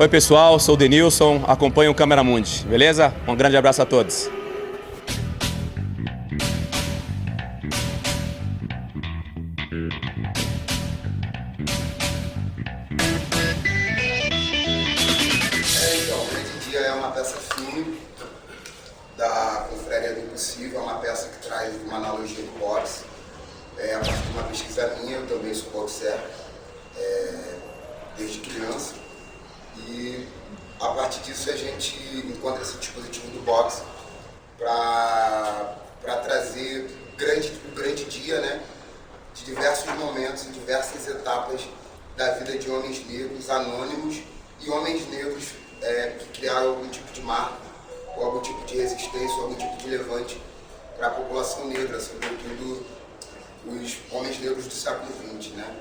Oi pessoal, sou o Denilson, acompanho o Câmera Mundi, beleza? Um grande abraço a todos. Então, Grande Dia é uma peça filme da Confraria do Impossível, é uma peça que traz uma analogia do boxe. A partir de uma pesquisa minha, eu também sou boxer desde criança. E a partir disso a gente encontra esse dispositivo do boxe para trazer o grande dia, né, de diversos momentos e diversas etapas da vida de homens negros anônimos e homens negros que criaram algum tipo de marca, ou algum tipo de resistência, ou algum tipo de levante para a população negra, sobretudo os homens negros do século XX, né?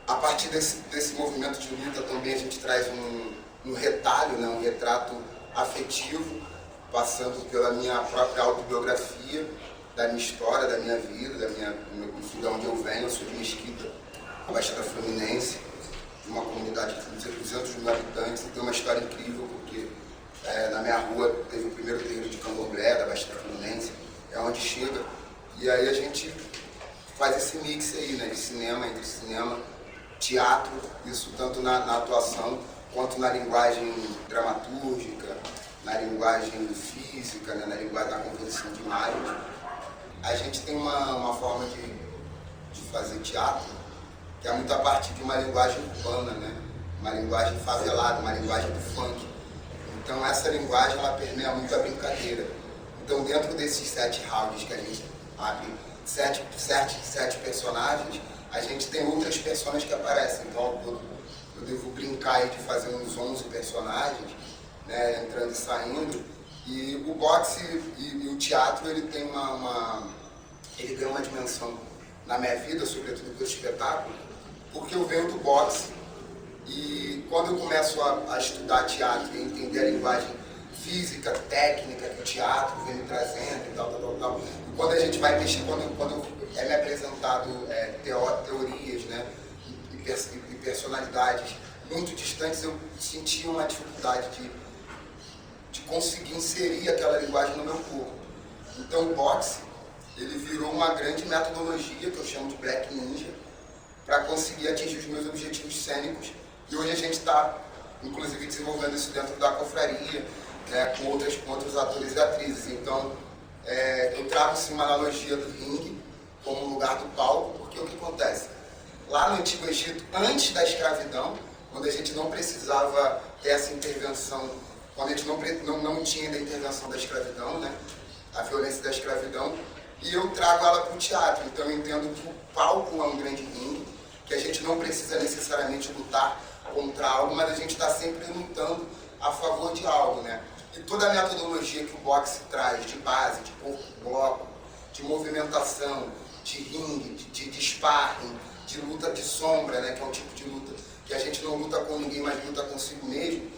A partir desse movimento de luta também a gente traz um retalho, né, um retrato afetivo, passando pela minha própria autobiografia, da minha história, da minha vida, de onde eu venho. Eu sou de Mesquita, a Baixada Fluminense, de uma comunidade de 200 mil habitantes, e tem uma história incrível, porque na minha rua teve o primeiro terreiro de candomblé da Baixada Fluminense, é onde chega, e aí a gente faz esse mix aí, né, de cinema, entre cinema, teatro, isso tanto na atuação quanto na linguagem dramatúrgica, na linguagem física, né, na linguagem da composição de imagens. A gente tem uma forma de fazer teatro que é muito a partir de uma linguagem urbana, né, uma linguagem favelada, uma linguagem do funk. Então essa linguagem ela permeia muito a brincadeira. Então dentro desses 7 rounds que a gente abre, sete personagens, a gente tem outras personas que aparecem. Então eu devo brincar aí de fazer uns 11 personagens, né, entrando e saindo. E o boxe e o teatro, ele tem ele ganha uma dimensão na minha vida, sobretudo pelo espetáculo, porque eu venho do boxe. E quando eu começo a estudar teatro e entender a linguagem física, técnica que o teatro vem me trazendo e tal. E quando a gente vai mexer, quando é me apresentado teorias, né, e personalidades muito distantes, eu senti uma dificuldade de conseguir inserir aquela linguagem no meu corpo. Então o boxe, ele virou uma grande metodologia que eu chamo de Black Ninja, para conseguir atingir os meus objetivos cênicos. E hoje a gente está, inclusive, desenvolvendo isso dentro da confraria, né, com outros atores e atrizes. Então, eu trago sim uma analogia do ringue como lugar do palco, porque o que acontece? Lá no Antigo Egito, antes da escravidão, quando a gente não precisava ter essa intervenção, quando a gente não tinha ainda a intervenção da escravidão, né, a violência da escravidão, e eu trago ela para o teatro. Então eu entendo que o palco é um grande ringue, que a gente não precisa necessariamente lutar contra algo, mas a gente está sempre lutando a favor de algo, né? E toda a metodologia que o boxe traz de base, de corpo, bloco, de movimentação, de ringue, de sparring, de luta de sombra, né, que é um tipo de luta que a gente não luta com ninguém, mas luta consigo mesmo,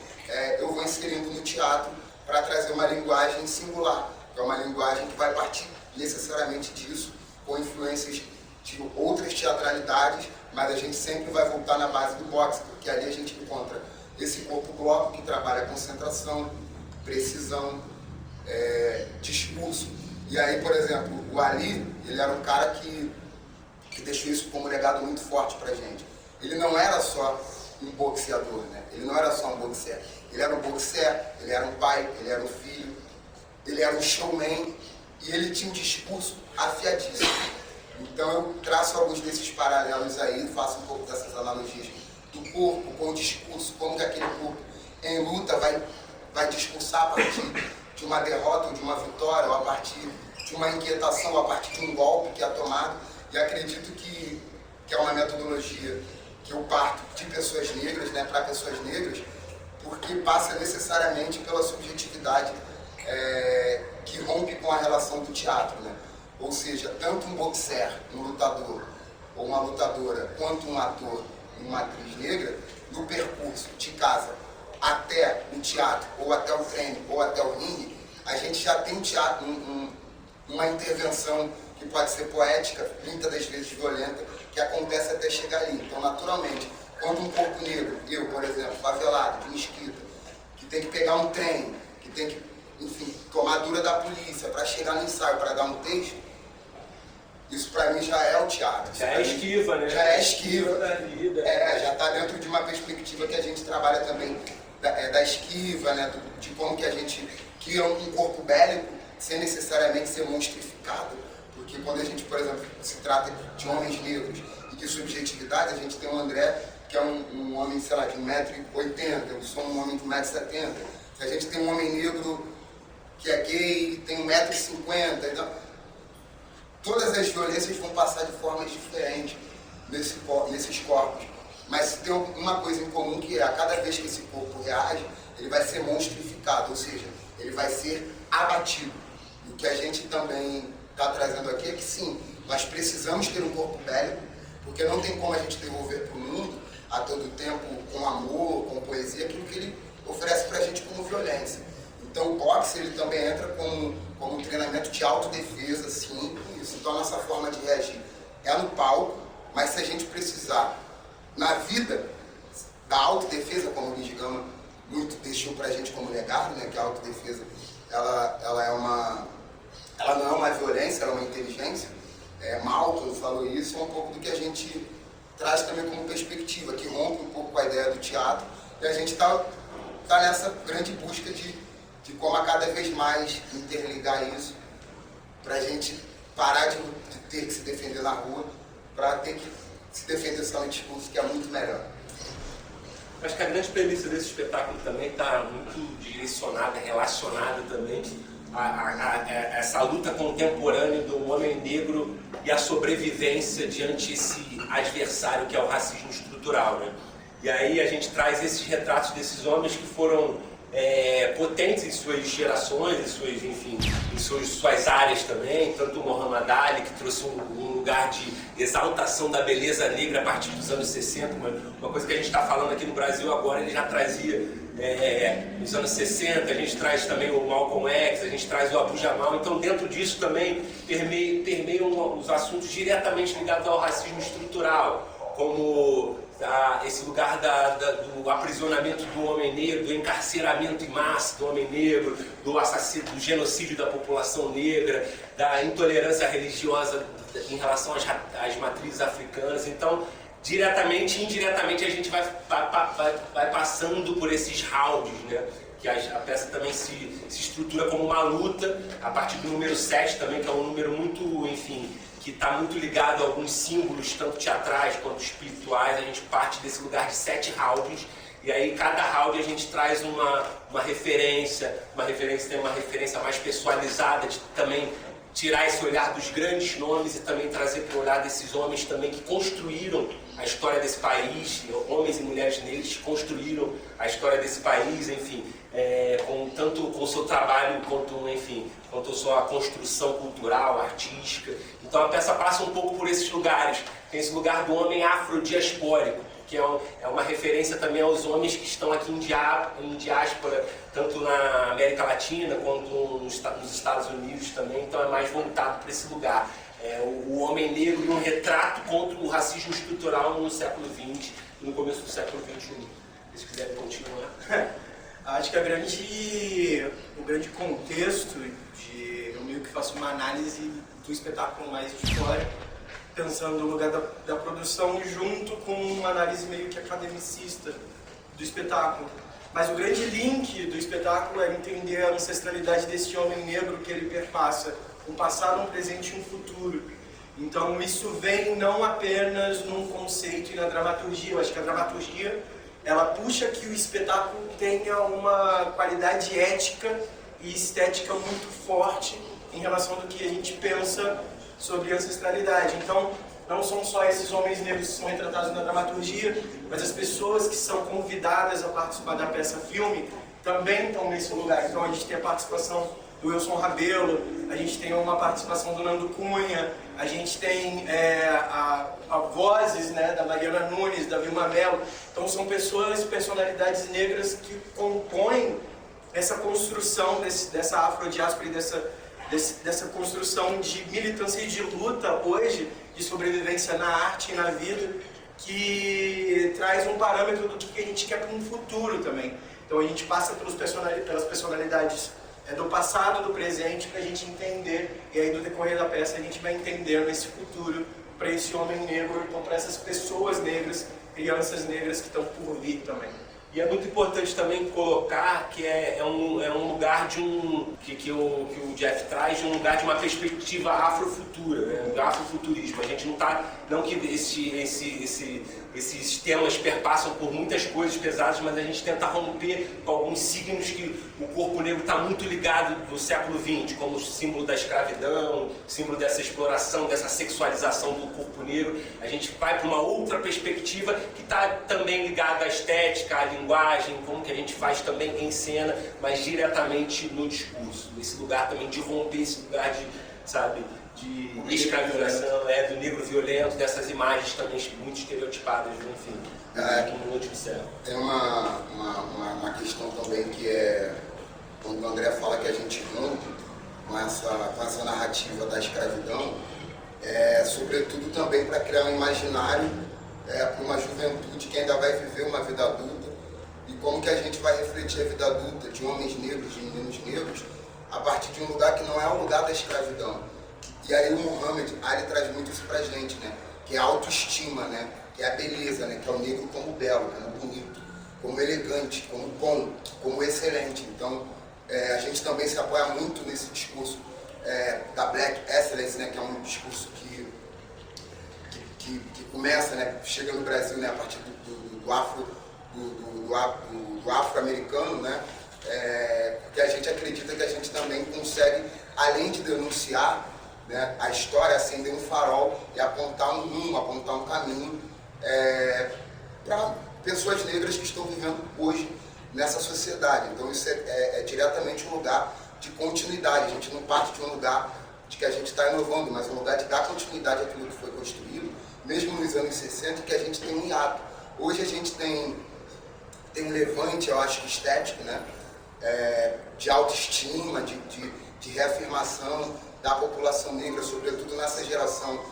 eu vou inserindo no teatro para trazer uma linguagem singular, que é uma linguagem que vai partir necessariamente disso, com influências de outras teatralidades, mas a gente sempre vai voltar na base do boxe, porque ali a gente encontra esse corpo-bloco que trabalha concentração, precisão, discurso. E aí, por exemplo, o Ali, ele era um cara que deixou isso como um legado muito forte pra gente. Ele não era só um boxeador, né? Ele não era só um boxer. Ele era um boxer, ele era um pai, ele era um filho, ele era um showman e ele tinha um discurso afiadíssimo. Então eu traço alguns desses paralelos aí, faço um pouco dessas analogias do corpo com o discurso, como que aquele corpo em luta vai discursar a partir de uma derrota ou de uma vitória, ou a partir de uma inquietação, ou a partir de um golpe que é tomado. E acredito que é uma metodologia que eu parto de pessoas negras, né, para pessoas negras, porque passa necessariamente pela subjetividade que rompe com a relação do teatro, né? Ou seja, tanto um boxer, um lutador ou uma lutadora, quanto um ator e uma atriz negra, no percurso de casa até o teatro, ou até o treino, ou até o ringue, a gente já tem teatro, uma intervenção que pode ser poética, muitas das vezes violenta, que acontece até chegar ali. Então, naturalmente, quando um corpo negro, eu, por exemplo, favelado, de Mesquita, que tem que pegar um trem, que tem que, enfim, tomar dura da polícia para chegar no ensaio, para dar um texto, isso para mim já é o teatro. Já é esquiva, né? Já é esquiva. Da vida. Já está dentro de uma perspectiva que a gente trabalha também da esquiva, né? De como que a gente cria um corpo bélico sem necessariamente ser monstrificado. Porque quando a gente, por exemplo, se trata de homens negros e de subjetividade, a gente tem o André, que é um homem, sei lá, de 1,80m, eu sou um homem de 1,70m. Se a gente tem um homem negro que é gay, tem 1,50m, então, todas as violências vão passar de formas diferentes nesses corpos. Mas tem uma coisa em comum, que é a cada vez que esse corpo reage, ele vai ser monstrificado, ou seja, ele vai ser abatido. E o que a gente também está trazendo aqui é que sim, nós precisamos ter um corpo bélico, porque não tem como a gente devolver para o mundo a todo tempo com amor, com poesia, aquilo que ele oferece para a gente como violência. Então o boxe ele também entra como um treinamento de autodefesa, sim, isso. Então a nossa forma de reagir é no palco, mas se a gente precisar, na vida, da autodefesa, como o Luiz Gama muito deixou para a gente como legado, né, que a autodefesa ela não é uma violência, ela é uma inteligência. Malthus falou isso, é um pouco do que a gente traz também como perspectiva, que rompe um pouco com a ideia do teatro, e a gente tá nessa grande busca de como a cada vez mais interligar isso, para a gente parar de ter que se defender na rua, para ter que se defender só no discurso, que é muito melhor. Acho que a grande premissa desse espetáculo também está muito direcionada, relacionada também a essa luta contemporânea do homem negro e a sobrevivência diante esse adversário que é o racismo estrutural, né? E aí a gente traz esses retratos desses homens que foram potentes em suas gerações, em suas áreas também, tanto o Muhammad Ali, que trouxe um lugar de exaltação da beleza negra a partir dos anos 60, uma coisa que a gente está falando aqui no Brasil agora, ele já trazia nos anos 60, a gente traz também o Malcolm X, a gente traz o Abu Jamal, então dentro disso também permeiam os assuntos diretamente ligados ao racismo estrutural, como esse lugar do aprisionamento do homem negro, do encarceramento em massa do homem negro, do assassino, do genocídio da população negra, da intolerância religiosa em relação às matrizes africanas. Então, diretamente e indiretamente, a gente vai passando por esses rounds, né? Que a peça também se estrutura como uma luta, a partir do número 7 também, que é um número muito, que está muito ligado a alguns símbolos, tanto teatrais quanto espirituais. A gente parte desse lugar de 7 rounds, e aí cada round a gente traz uma referência tem uma referência mais pessoalizada, de também tirar esse olhar dos grandes nomes e também trazer para o olhar desses homens também que construíram a história desse país, homens e mulheres negros que construíram a história desse país, tanto com o seu trabalho quanto a sua construção cultural, artística. Então a peça passa um pouco por esses lugares. Tem esse lugar do homem afrodiaspórico, que é uma referência também aos homens que estão aqui em diáspora, tanto na América Latina quanto nos Estados Unidos também, então é mais voltado para esse lugar. O homem negro e um retrato contra o racismo estrutural no século XX e no começo do século XXI. Se quiserem continuar. Acho que o grande contexto eu meio que faço uma análise do espetáculo mais de fora, pensando no lugar da produção junto com uma análise meio que academicista do espetáculo. Mas o grande link do espetáculo é entender a ancestralidade desse homem negro que ele perpassa, um passado, um presente e um futuro. Então isso vem não apenas num conceito e na dramaturgia. Eu acho que a dramaturgia ela puxa que o espetáculo tenha uma qualidade ética e estética muito forte em relação do que a gente pensa sobre ancestralidade. Então, não são só esses homens negros que são retratados na dramaturgia, mas as pessoas que são convidadas a participar da peça-filme também estão nesse lugar. Então, a gente tem a participação do Wilson Rabelo, a gente tem uma participação do Nando Cunha, a gente tem a vozes, né, da Mariana Nunes, da Vilma Mello. Então, são personalidades negras que compõem essa construção dessa afrodiáspora e dessa construção de militância e de luta hoje, de sobrevivência na arte e na vida, que traz um parâmetro do que a gente quer para um futuro também. Então a gente passa pelas personalidades do passado, do presente, para a gente entender, e aí no decorrer da peça a gente vai entendendo esse futuro para esse homem negro, então para essas pessoas negras, crianças negras que estão por vir também. E é muito importante também colocar que é um lugar de que o Jeff traz, de um lugar de uma perspectiva afrofutura, né? Afrofuturismo. A gente não que esses temas perpassam por muitas coisas pesadas, mas a gente tenta romper com alguns signos que o corpo negro está muito ligado do século XX, como o símbolo da escravidão, símbolo dessa exploração, dessa sexualização do corpo negro. A gente vai para uma outra perspectiva que está também ligada à estética, à linguagem, como que a gente faz também em cena, mas diretamente no discurso. Esse lugar também de romper esse lugar de, sabe, de escravização, do negro violento, dessas imagens também muito estereotipadas, enfim, no Noite do Céu. Tem uma questão também que é, quando o André fala que a gente rompe com essa narrativa da escravidão, sobretudo também para criar um imaginário para uma juventude que ainda vai viver uma vida adulta, e como que a gente vai refletir a vida adulta de homens negros, de meninos negros, a partir de um lugar que não é o lugar da escravidão. E aí o Muhammad Ali traz muito isso pra gente, né? Que é a autoestima, né? Que é a beleza, né? Que é o negro como belo, como bonito, como elegante, como bom, como excelente. Então, a gente também se apoia muito nesse discurso da Black Excellence, né? Que é um discurso que começa, né? Chega no Brasil, né? A partir do afro-americano, né? Porque a gente acredita que a gente também consegue, além de denunciar, né, a história, acender um farol e apontar um rumo, apontar um caminho para pessoas negras que estão vivendo hoje nessa sociedade. Então isso é diretamente um lugar de continuidade. A gente não parte de um lugar de que a gente está inovando, mas um lugar de dar continuidade àquilo que foi construído, mesmo nos anos 60, que a gente tem um hiato. Hoje a gente tem um levante, eu acho, estético, né, de autoestima, de reafirmação da população negra, sobretudo nessa geração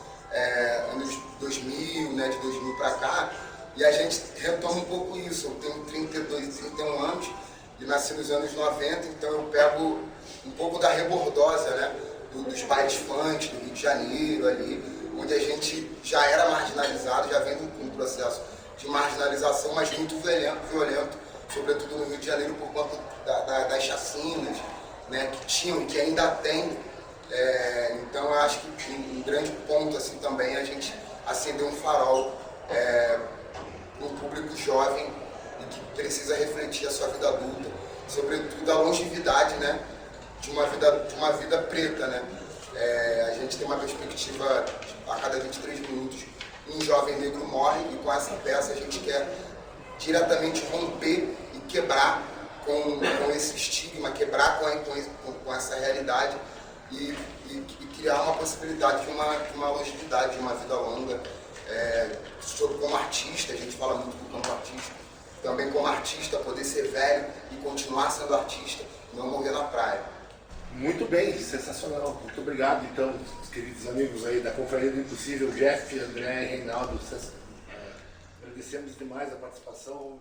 anos 2000, né, de 2000 para cá, e a gente retoma um pouco isso. Eu tenho 32, 31 anos e nasci nos anos 90, então eu pego um pouco da rebordosa, né, dos bailes funk do Rio de Janeiro ali, onde a gente já era marginalizado, já vem com um processo de marginalização, mas muito violento, sobretudo no Rio de Janeiro por conta das chacinas, né, que tinham e que ainda tem. Então eu acho que um grande ponto assim também é a gente acender um farol para um público jovem e que precisa refletir a sua vida adulta, sobretudo a longevidade, né, de uma vida preta, né. A gente tem uma perspectiva a cada 23 minutos um jovem negro morre, e com essa peça a gente quer diretamente romper e quebrar com esse estigma, quebrar com essa realidade e criar uma possibilidade de uma longevidade, de uma vida longa. Como artista, a gente fala muito do campo artístico, também como artista, poder ser velho e continuar sendo artista, não morrer na praia. Muito bem, sensacional. Muito obrigado, então, queridos amigos aí da Confraria do Impossível, Jeff, André, Reinaldo. Agradecemos demais a participação.